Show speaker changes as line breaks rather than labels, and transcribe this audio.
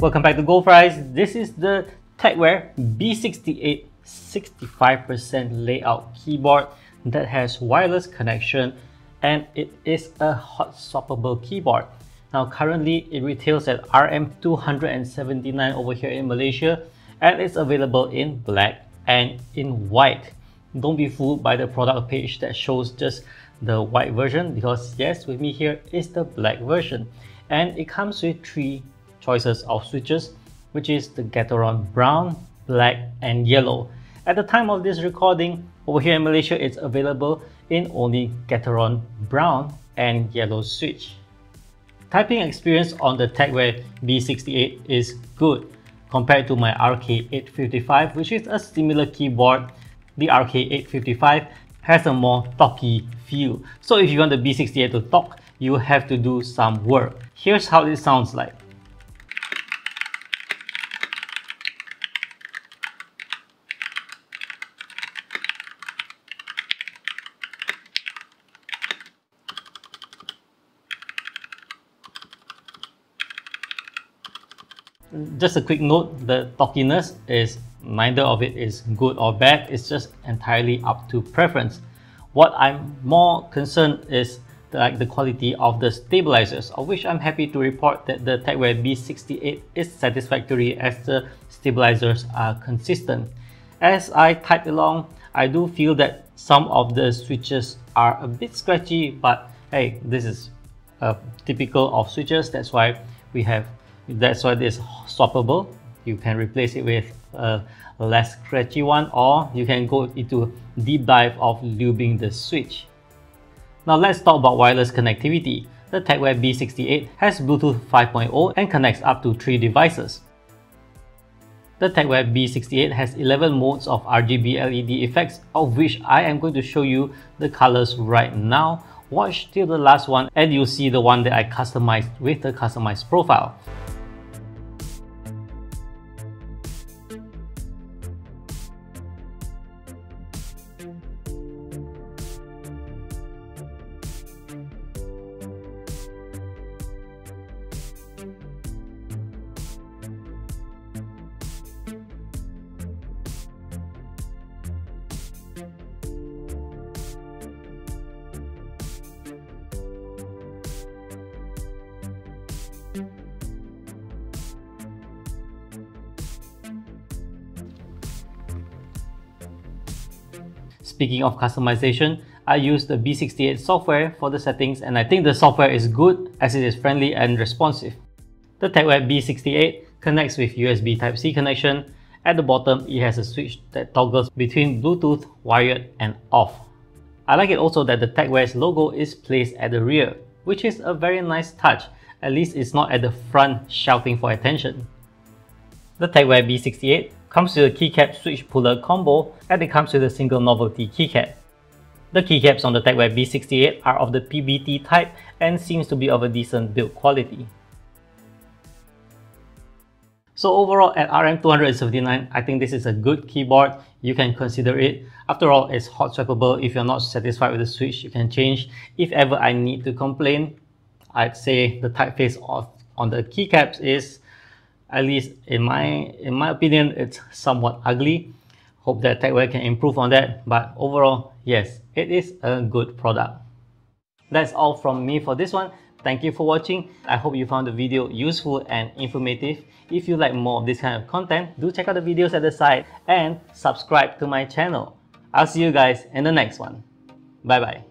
Welcome back to Goldfries. This is the Tecware B68 65% layout keyboard that has wireless connection, and it is a hot swappable keyboard. Now currently it retails at RM279 over here in Malaysia, and it's available in black and in white. Don't be fooled by the product page that shows just the white version, because yes, with me here is the black version, and it comes with three choices of switches, which is the Gateron brown, black and yellow. At the time of this recording, over here in Malaysia, it's available in only Gateron brown and yellow switch. Typing experience on the Tecware B68 is good compared to my RK855, which is a similar keyboard. The RK855 has a more talky feel. So if you want the B68 to talk, you have to do some work. Here's how it sounds like. Just a quick note, the talkiness is neither of it is good or bad, it's just entirely up to preference. What I'm more concerned is the quality of the stabilizers, of which I'm happy to report that the Tecware B68 is satisfactory as the stabilizers are consistent. As I type along, I do feel that some of the switches are a bit scratchy, but hey, this is typical of switches. That's why this swappable. You can replace it with a less scratchy one, or you can go into deep dive of lubing the switch. Now let's talk about wireless connectivity. The Tecware B68 has Bluetooth 5.0 and connects up to 3 devices. The Tecware B68 has 11 modes of RGB LED effects, of which I am going to show you the colors right now. Watch till the last one and you'll see the one that I customized with the customized profile. Speaking of customization, I use the B68 software for the settings, and I think the software is good as it is friendly and responsive. The Tecware B68 connects with USB Type-C connection. At the bottom, it has a switch that toggles between Bluetooth, wired and off. I like it also that the Tecware's logo is placed at the rear, which is a very nice touch. At least it's not at the front shouting for attention. The Tecware B68 comes with a keycap switch puller combo, and it comes with a single novelty keycap. The keycaps on the Tecware B68 are of the PBT type and seems to be of a decent build quality. So overall, at RM279, I think this is a good keyboard. You can consider it. After all, it's hot swappable. If you're not satisfied with the switch, you can change. If ever I need to complain, I'd say the typeface on the keycaps is, at least in my opinion, it's somewhat ugly. Hope that Tecware can improve on that, but overall, yes, it is a good product. That's all from me for this one. Thank you for watching. I hope you found the video useful and informative. If you like more of this kind of content, do check out the videos at the side and subscribe to my channel. I'll see you guys in the next one. Bye bye.